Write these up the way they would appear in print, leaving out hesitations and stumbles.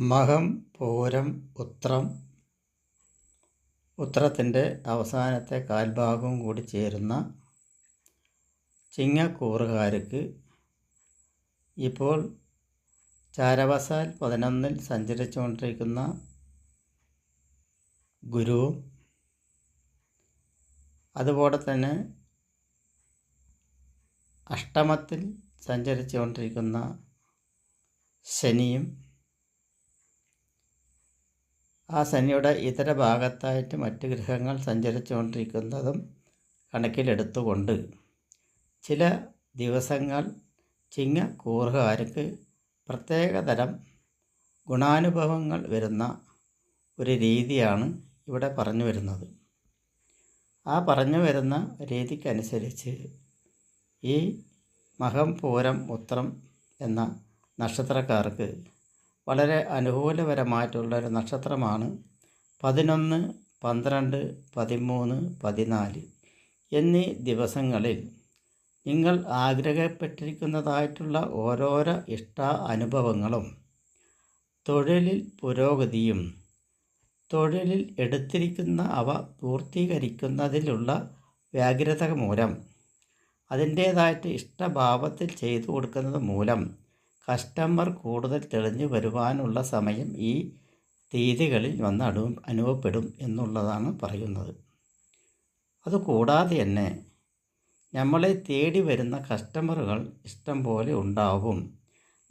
മകം, പൂരം, ഉത്രം. ഉത്രത്തിൻ്റെ അവസാനത്തെ കാൽഭാഗവും കൂടി ചേരുന്ന ചിങ്ങക്കൂറുകാർക്ക് ഇപ്പോൾ ചാരവശാൽ 11-ൽ സഞ്ചരിച്ചുകൊണ്ടിരിക്കുന്ന ഗുരുവും അതുപോലെ തന്നെ അഷ്ടമത്തിൽ സഞ്ചരിച്ചുകൊണ്ടിരിക്കുന്ന ശനിയും ആ ശനിയുടെ ഇതര ഭാഗത്തായിട്ട് മറ്റ് ഗ്രഹങ്ങൾ സഞ്ചരിച്ചുകൊണ്ടിരിക്കുന്നതും കണക്കിലെടുത്തുകൊണ്ട് ചില ദിവസങ്ങൾ ചിങ്ങക്കൂറുകാർക്ക് പ്രത്യേകതരം ഗുണാനുഭവങ്ങൾ വരുന്ന ഒരു രീതിയാണ് ഇവിടെ പറഞ്ഞു വരുന്നത്. ആ പറഞ്ഞു വരുന്ന രീതിക്കനുസരിച്ച് ഈ മകം, പൂരം, ഉത്രം എന്ന നക്ഷത്രക്കാർക്ക് വളരെ അനുകൂലപരമായിട്ടുള്ളൊരു നക്ഷത്രമാണ് 11, 12, 13, 14 എന്നീ ദിവസങ്ങളിൽ നിങ്ങൾ ആഗ്രഹപ്പെട്ടിരിക്കുന്നതായിട്ടുള്ള ഓരോരോ അനുഭവങ്ങളും തൊഴിലിൽ പുരോഗതിയും തൊഴിലിൽ എടുത്തിരിക്കുന്ന അവ പൂർത്തീകരിക്കുന്നതിലുള്ള വ്യഗ്രത മൂലം അതിൻ്റേതായിട്ട് ഇഷ്ടഭാവത്തിൽ ചെയ്തു കൊടുക്കുന്നത് മൂലം കസ്റ്റമർ കൂടുതൽ തെളിഞ്ഞു വരുവാനുള്ള സമയം ഈ തീയതികളിൽ വന്ന് അനുഭവപ്പെടും എന്നുള്ളതാണ് പറയുന്നത്. അതുകൂടാതെ തന്നെ നമ്മളെ തേടി വരുന്ന കസ്റ്റമറുകൾ ഇഷ്ടം പോലെ ഉണ്ടാവും.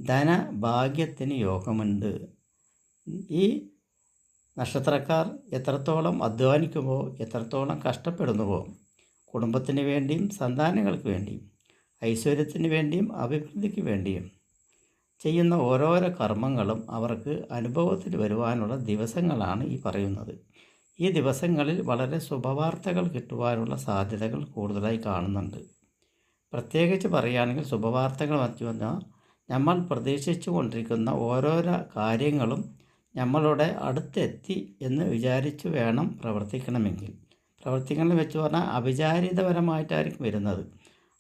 ധനഭാഗ്യത്തിന് യോഗമുണ്ട്. ഈ നക്ഷത്രക്കാർ എത്രത്തോളം അധ്വാനിക്കുമോ, എത്രത്തോളം കഷ്ടപ്പെടുന്നുവോ, കുടുംബത്തിന് വേണ്ടിയും സന്താനങ്ങൾക്ക് വേണ്ടിയും ഐശ്വര്യത്തിന് വേണ്ടിയും അഭിവൃദ്ധിക്ക് വേണ്ടിയും ചെയ്യുന്ന ഓരോരോ കർമ്മങ്ങളും അവർക്ക് അനുഭവത്തിൽ വരുവാനുള്ള ദിവസങ്ങളാണ് ഈ പറയുന്നത്. ഈ ദിവസങ്ങളിൽ വളരെ ശുഭവാർത്തകൾ കിട്ടുവാനുള്ള സാധ്യതകൾ കൂടുതലായി കാണുന്നുണ്ട്. പ്രത്യേകിച്ച് പറയുകയാണെങ്കിൽ ശുഭവാർത്തകൾ വച്ചു വന്നാൽ നമ്മൾ പ്രതീക്ഷിച്ചു കൊണ്ടിരിക്കുന്ന ഓരോരോ കാര്യങ്ങളും നമ്മളുടെ അടുത്തെത്തി എന്ന് വിചാരിച്ചു വേണം പ്രവർത്തിക്കണമെങ്കിൽ. പ്രവർത്തിക്കണം വെച്ച് പറഞ്ഞാൽ അവിചാരിതപരമായിട്ടായിരിക്കും വരുന്നത്.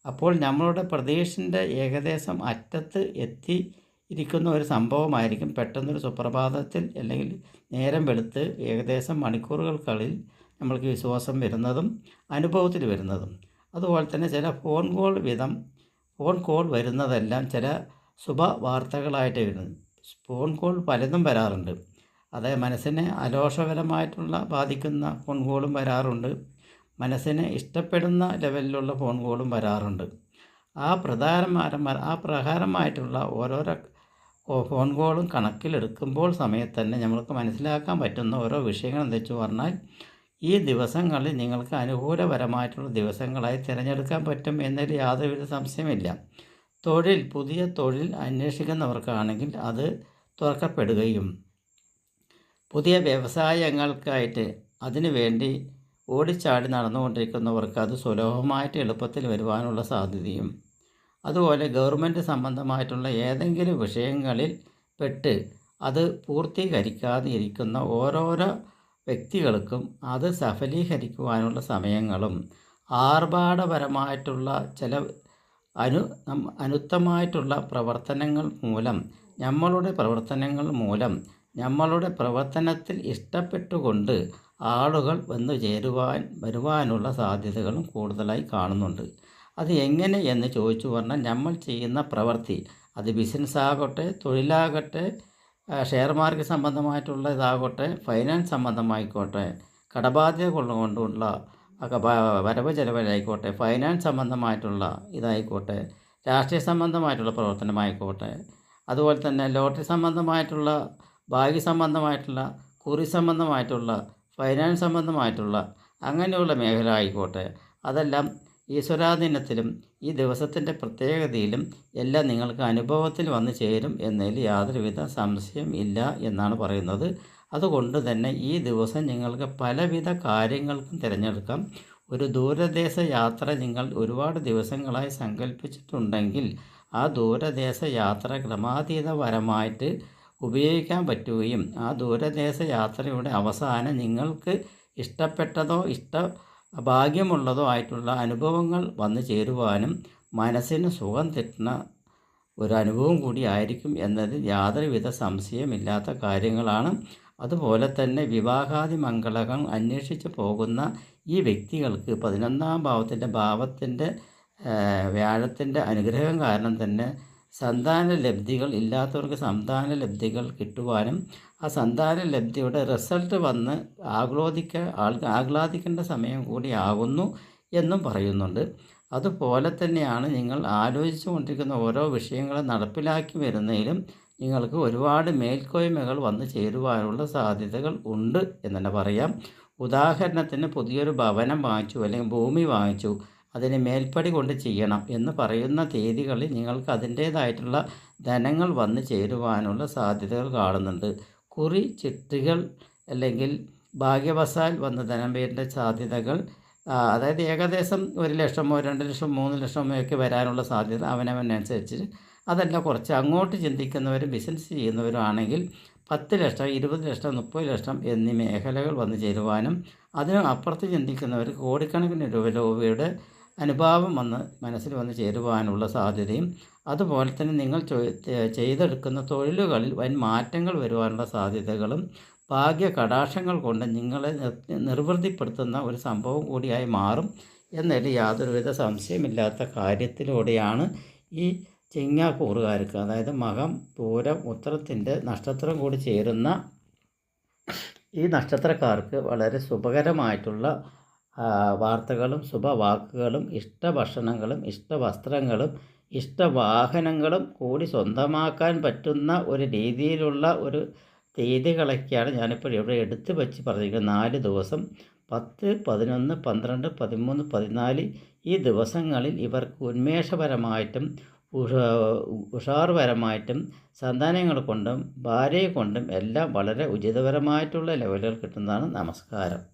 അപ്പോൾ നമ്മളുടെ പ്രതീക്ഷൻ്റെ ഏകദേശം അറ്റത്ത് ഇരിക്കുന്ന ഒരു സംഭവമായിരിക്കും പെട്ടെന്നൊരു സുപ്രഭാതത്തിൽ അല്ലെങ്കിൽ നേരം വെളുത്ത് ഏകദേശം മണിക്കൂറുകൾക്കുള്ളിൽ നമ്മൾക്ക് വിശ്വാസം വരുന്നതും അനുഭവത്തിൽ വരുന്നതും. അതുപോലെ തന്നെ ചില ഫോൺ കോൾ വരുന്നതെല്ലാം ചില ശുഭവാർത്തകളായിട്ട് വരുന്നത്. ഫോൺ കോൾ പലതും വരാറുണ്ട്. അതായത് മനസ്സിനെ അലോഷകരമായിട്ടുള്ള ബാധിക്കുന്ന ഫോൺ കോളും വരാറുണ്ട്. മനസ്സിനെ ഇഷ്ടപ്പെടുന്ന ലെവലിലുള്ള ഫോൺ കോളും വരാറുണ്ട്. ആ പ്രകാരമായിട്ടുള്ള ഓരോരോ ഫോൺ കോളും കണക്കിലെടുക്കുമ്പോൾ സമയത്ത് തന്നെ നമ്മൾക്ക് മനസ്സിലാക്കാൻ പറ്റുന്ന ഓരോ വിഷയങ്ങൾ എന്താ വെച്ച് പറഞ്ഞാൽ ഈ ദിവസങ്ങളിൽ നിങ്ങൾക്ക് അനുകൂലപരമായിട്ടുള്ള ദിവസങ്ങളായി തിരഞ്ഞെടുക്കാൻ പറ്റും എന്നതിൽ യാതൊരുവിധ സംശയമില്ല. പുതിയ തൊഴിൽ അന്വേഷിക്കുന്നവർക്കാണെങ്കിൽ അത് തുറക്കപ്പെടുകയും പുതിയ വ്യവസായങ്ങൾക്കായിട്ട് അതിനു വേണ്ടി ഓടിച്ചാടി നടന്നുകൊണ്ടിരിക്കുന്നവർക്ക് അത് സുലഭമായിട്ട് എളുപ്പത്തിൽ വരുവാനുള്ള സാധ്യതയും, അതുപോലെ ഗവൺമെൻറ് സംബന്ധമായിട്ടുള്ള ഏതെങ്കിലും വിഷയങ്ങളിൽ പെട്ട് അത് പൂർത്തീകരിക്കാതെ ഇരിക്കുന്ന ഓരോരോ വ്യക്തികൾക്കും അത് സഫലീകരിക്കുവാനുള്ള സമയങ്ങളും, ആർഭാടപരമായിട്ടുള്ള ചില അനുത്തമായിട്ടുള്ള പ്രവർത്തനങ്ങൾ മൂലം നമ്മളുടെ പ്രവർത്തനത്തിൽ ഇഷ്ടപ്പെട്ടുകൊണ്ട് ആളുകൾ വന്നു വരുവാനുള്ള സാധ്യതകളും കൂടുതലായി കാണുന്നുണ്ട്. അത് എങ്ങനെ എന്ന് ചോദിച്ചു പറഞ്ഞാൽ നമ്മൾ ചെയ്യുന്ന പ്രവൃത്തി അത് ബിസിനസ് ആകട്ടെ, തൊഴിലാകട്ടെ, ഷെയർ മാർക്കറ്റ് സംബന്ധമായിട്ടുള്ള ഇതാകട്ടെ, ഫൈനാൻസ് സംബന്ധമായിക്കോട്ടെ, കടബാധ്യത കൊണ്ടുള്ള വരവ് ചെലവിലായിക്കോട്ടെ, ഫൈനാൻസ് സംബന്ധമായിട്ടുള്ള ഇതായിക്കോട്ടെ, രാഷ്ട്രീയ സംബന്ധമായിട്ടുള്ള പ്രവർത്തനമായിക്കോട്ടെ, അതുപോലെ തന്നെ ലോട്ടറി സംബന്ധമായിട്ടുള്ള, ഭാഗ്യ സംബന്ധമായിട്ടുള്ള, കുറി സംബന്ധമായിട്ടുള്ള, ഫൈനാൻസ് സംബന്ധമായിട്ടുള്ള അങ്ങനെയുള്ള മേഖല ആയിക്കോട്ടെ, അതെല്ലാം ഈശ്വരാധീനത്തിലും ഈ ദിവസത്തിൻ്റെ പ്രത്യേകതയിലും എല്ലാം നിങ്ങൾക്ക് അനുഭവത്തിൽ വന്നു ചേരും എന്നതിൽ യാതൊരുവിധ സംശയം ഇല്ല എന്നാണ് പറയുന്നത്. അതുകൊണ്ട് തന്നെ ഈ ദിവസം നിങ്ങൾക്ക് പലവിധ കാര്യങ്ങൾക്കും തിരഞ്ഞെടുക്കാം. ഒരു ദൂരദേശ യാത്ര നിങ്ങൾ ഒരുപാട് ദിവസങ്ങളായി സങ്കല്പിച്ചിട്ടുണ്ടെങ്കിൽ ആ ദൂരദേശ യാത്ര ക്രമാതീതപരമായിട്ട് ഉപയോഗിക്കാൻ പറ്റുകയും ആ ദൂരദേശ യാത്രയുടെ അവസാനം നിങ്ങൾക്ക് ഇഷ്ടപ്പെട്ടതോ ഭാഗ്യമുള്ളതോ ആയിട്ടുള്ള അനുഭവങ്ങൾ വന്നു ചേരുവാനും മനസ്സിന് സുഖം തരുന്ന ഒരു അനുഭവം കൂടി ആയിരിക്കും എന്നതിൽ യാതൊരുവിധ സംശയമില്ലാത്ത കാര്യങ്ങളാണ്. അതുപോലെ തന്നെ വിവാഹാദി മംഗളങ്ങൾ അന്വേഷിച്ച് പോകുന്ന ഈ വ്യക്തികൾക്ക് 11ാം ഭാവത്തിൻ്റെ വ്യാഴത്തിൻ്റെ അനുഗ്രഹം കാരണം തന്നെ സന്താന ലബ്ധികൾ ഇല്ലാത്തവർക്ക് സന്താന ലബ്ധികൾ കിട്ടുവാനും ആ സന്താന ലബ്ധിയുടെ റിസൾട്ട് വന്ന് ആഹ്ലാദിക്കേണ്ട സമയം കൂടി ആകുന്നു എന്നും പറയുന്നുണ്ട്. അതുപോലെ തന്നെയാണ് നിങ്ങൾ ആലോചിച്ചു കൊണ്ടിരിക്കുന്ന ഓരോ വിഷയങ്ങളും നടപ്പിലാക്കി വരുന്നതിലും നിങ്ങൾക്ക് ഒരുപാട് മേൽക്കോയ്മകൾ വന്നു ചേരുവാനുള്ള സാധ്യതകൾ ഉണ്ട് എന്ന് തന്നെ പറയാം. ഉദാഹരണത്തിന് പുതിയൊരു ഭവനം വാങ്ങിച്ചു അല്ലെങ്കിൽ ഭൂമി വാങ്ങിച്ചു, അതിന് മേൽപ്പടി കൊണ്ട് ചെയ്യണം എന്ന് പറയുന്ന തീയതികളിൽ നിങ്ങൾക്ക് അതിൻ്റേതായിട്ടുള്ള ധനങ്ങൾ വന്നു ചേരുവാനുള്ള സാധ്യതകൾ കാണുന്നുണ്ട്. കുറി ചിട്ടികൾ അല്ലെങ്കിൽ ഭാഗ്യവശാൽ വന്ന ധനം വരുന്ന സാധ്യതകൾ, അതായത് ഏകദേശം 1 ലക്ഷമോ 2 ലക്ഷമോ 3 ലക്ഷമോ ഒക്കെ വരാനുള്ള സാധ്യത അവനവനനുസരിച്ച്. അതല്ല കുറച്ച് അങ്ങോട്ട് ചിന്തിക്കുന്നവരും ബിസിനസ് ചെയ്യുന്നവരും ആണെങ്കിൽ 10 ലക്ഷം 20 ലക്ഷം 30 ലക്ഷം എന്നീ മേഖലകൾ വന്നു ചേരുവാനും അതിനും അപ്പുറത്ത് ചിന്തിക്കുന്നവർ കോടിക്കണക്കിന് രൂപയുടെ അനുഭാവം മനസ്സിൽ വന്ന് ചേരുവാനുള്ള സാധ്യതയും, അതുപോലെ തന്നെ നിങ്ങൾ ചെയ്തെടുക്കുന്ന തൊഴിലുകളിൽ വൻ മാറ്റങ്ങൾ വരുവാനുള്ള സാധ്യതകളും ഭാഗ്യ കടാക്ഷങ്ങൾ കൊണ്ട് നിങ്ങളെ നിർവൃതിപ്പെടുത്തുന്ന ഒരു സംഭവം കൂടിയായി മാറും എന്നതിൽ യാതൊരുവിധ സംശയമില്ലാത്ത കാര്യത്തിലൂടെയാണ് ഈ ചിങ്ങക്കൂറുകാർക്ക്, അതായത് മകം പൂരം ഉത്രത്തിൻ്റെ നക്ഷത്രം കൂടി ചേരുന്ന ഈ നക്ഷത്രക്കാർക്ക് വളരെ ശുഭകരമായിട്ടുള്ള വാർത്തകളും ശുഭവാക്കുകളും ഇഷ്ടഭക്ഷണങ്ങളും ഇഷ്ടവസ്ത്രങ്ങളും ഇഷ്ടവാഹനങ്ങളും കൂടി സ്വന്തമാക്കാൻ പറ്റുന്ന ഒരു രീതിയിലുള്ള ഒരു തീയതികളൊക്കെയാണ് ഞാനിപ്പോൾ ഇവിടെ എടുത്തു വച്ച് പറഞ്ഞിരിക്കുന്നത്. 4 ദിവസം 10, 11, 12, 13, 14 ഈ ദിവസങ്ങളിൽ ഇവർക്ക് ഉന്മേഷപരമായിട്ടും ഉഷാറുപരമായിട്ടും സന്താനങ്ങൾ കൊണ്ടും ഭാര്യയെ കൊണ്ടും എല്ലാം വളരെ ഉചിതപരമായിട്ടുള്ള ലെവലുകൾ കിട്ടുന്നതാണ്. നമസ്കാരം.